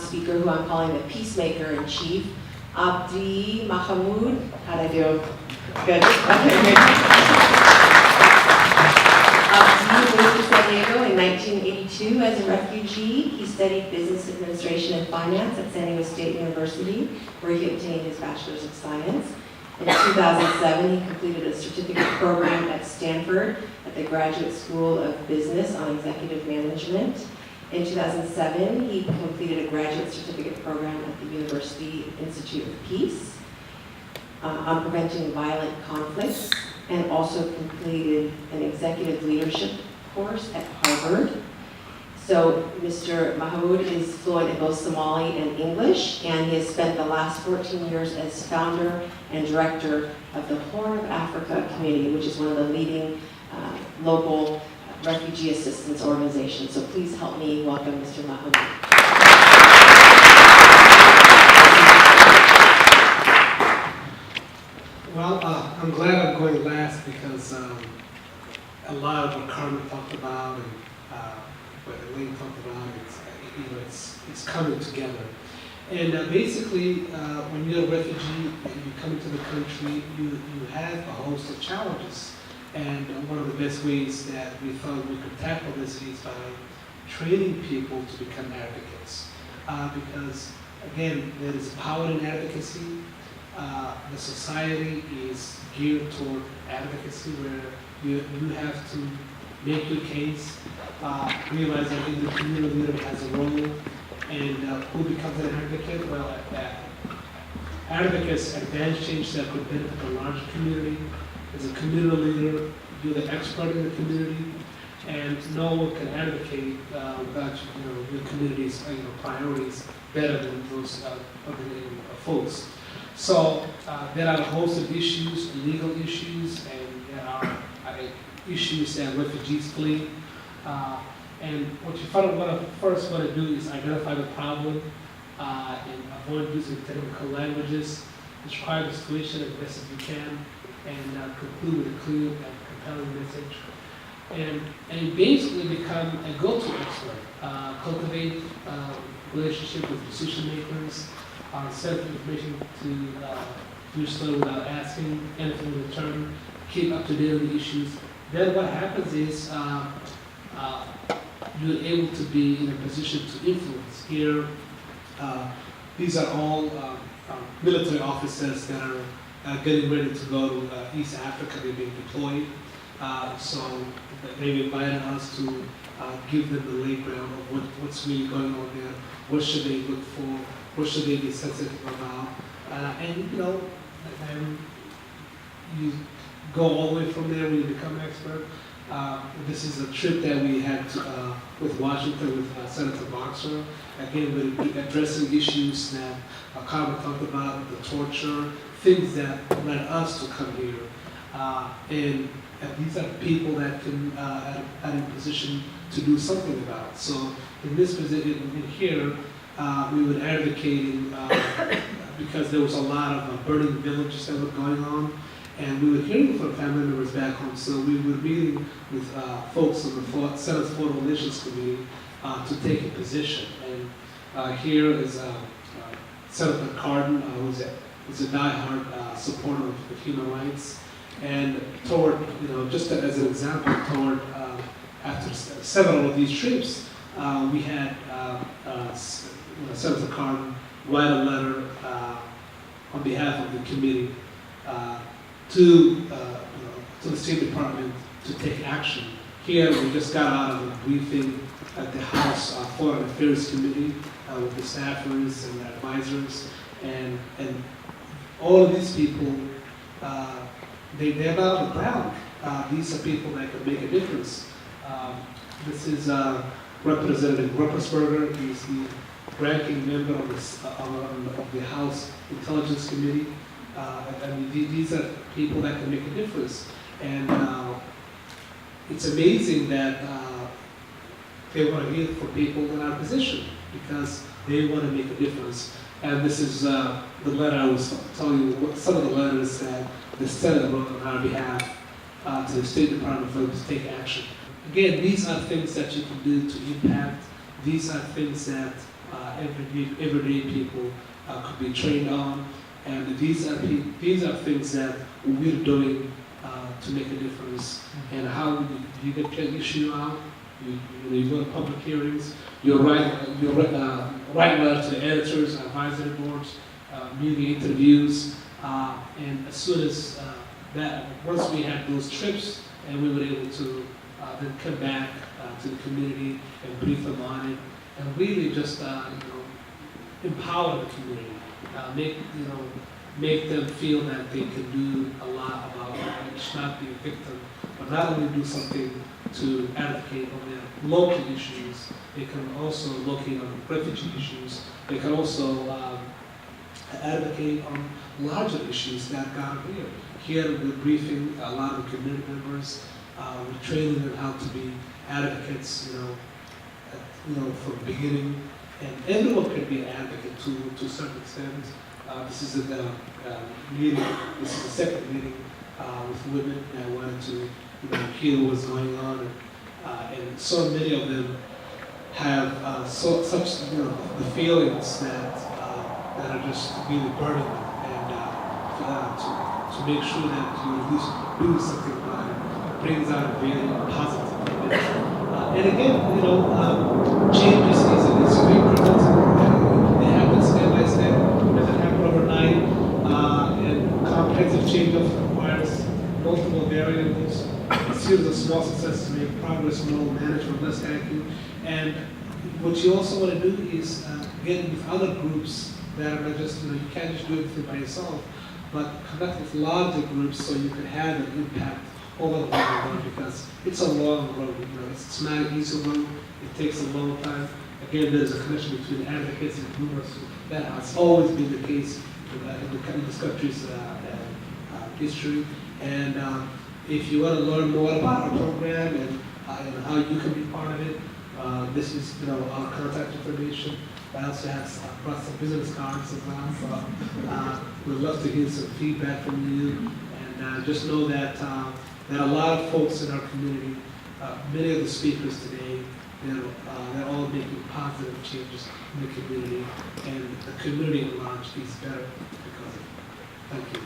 speaker, who I'm calling the peacemaker in chief, Abdi Mohamoud. How'd I do? Good. Okay, good. Abdi moved to San Diego in 1982 as a refugee. He studied business administration and finance at San Diego State University, where he obtained his Bachelor's of Science. In 2007, he completed a certificate program at Stanford at the Graduate School of Business on Executive Management. In 2007, he completed a graduate certificate program at the University Institute of Peace on preventing violent conflicts, and also completed an executive leadership course at Harvard. So Mr. Mohamoud is fluent in both Somali and English, and he has spent the last 14 years as founder and director of the Horn of Africa Committee, which is one of the leading local refugee assistance organizations. So please help me welcome Mr. Mohamoud. Well, I'm glad I'm going last because a lot of what Carmen talked about and what Elaine talked about, it's coming together. And basically, when you're a refugee and you come into the country, you have a host of challenges. And one of the best ways that we thought we could tackle this is by training people to become advocates. Because, again, there is power in advocacy. The society is geared toward advocacy, where you have to make your case, realize that the community leader has a role, and who becomes an advocate? Well, advocates advance change that could benefit the larger community. As a community leader, you're the expert in the community, and no one can advocate without your community's priorities better than those other folks. So there are a host of issues, legal issues, and there are issues that refugees flee. And what you first want to do is identify the problem and avoid using technical languages. Describe the situation as best as you can, and conclude with a clear and compelling message. And basically become a go-to expert. Cultivate relationship with decision makers. Send information to your student without asking anything in return. Keep up to date on the issues. Then what happens is you're able to be in a position to influence. Here, these are all military officers that are getting ready to go to East Africa. They're being deployed. So they've invited us to give them the layground of what's really going on there. What should they look for? What should they be sensitive about? And you go all the way from there when you become an expert. This is a trip that we had with Washington with Senator Boxer. Again, we're addressing issues that Carmen talked about, the torture, things that led us to come here. And these are people that can are in a position to do something about it. So in this position, in here, we were advocating because there was a lot of burning villages that were going on, and we were hearing from family members back home. So we were meeting with folks on the Senate's Foreign Relations Committee to take a position. And here is Senator Cardin, who's a diehard supporter of human rights. And toward, just as an example, toward after several of these trips, we had Senator Cardin write a letter on behalf of the committee to the State Department to take action. Here, we just got out of a briefing at the House Foreign Affairs Committee with the staffers and the advisors, and all of these people, they're not on the ground. These are people that can make a difference. This is Representative Ruppelsberger. He's the ranking member of the House Intelligence Committee. These are people that can make a difference. And it's amazing that they want to hear from people in our position because they want to make a difference. And this is the letter I was telling you, some of the letters that the Senate wrote on our behalf to the State Department for them to take action. Again, these are things that you can do to impact. These are things that everyday people could be trained on. And these are things that we're doing to make a difference. And how you get an issue out, you go to public hearings, you write letters to editors, advisory boards, media interviews, and as soon as once we had those trips, and we were able to then come back to the community and brief them on it, and really just empower the community, make them feel that they can do a lot about it, and just not be a victim, but not only do something to advocate on their local issues, they can also locate on refugee issues, they can also advocate on larger issues that got here. Here we're briefing a lot of community members, we're training them how to be advocates, from the beginning, and everyone can be an advocate to a certain extent. This is a meeting. This is the second meeting with women. And I wanted to, hear what's going on, and so many of them have such the feelings that are just really burning them, and to make sure that you at least do something about it brings out a very positive image. And again, change is easy. It's very incremental. They happen step by step. It doesn't happen overnight. And comprehensive change often requires multiple variables, a series of small successes to make progress, more management, less thanking. And what you also want to do is get with other groups that are not just, you can't just do everything by yourself, but connect with larger groups so you can have an impact over the long run, because it's a long road. It's not an easy road. It takes a long time. Again, there's a connection between advocates and movers. That has always been the case in this country's history. And if you want to learn more about our program and how you can be part of it, this is our contact information. I also have brought some business cards as well. So we'd love to hear some feedback from you. And just know that there are a lot of folks in our community, many of the speakers today, they're all making positive changes in the community, and the community at large is better because of it. Thank you.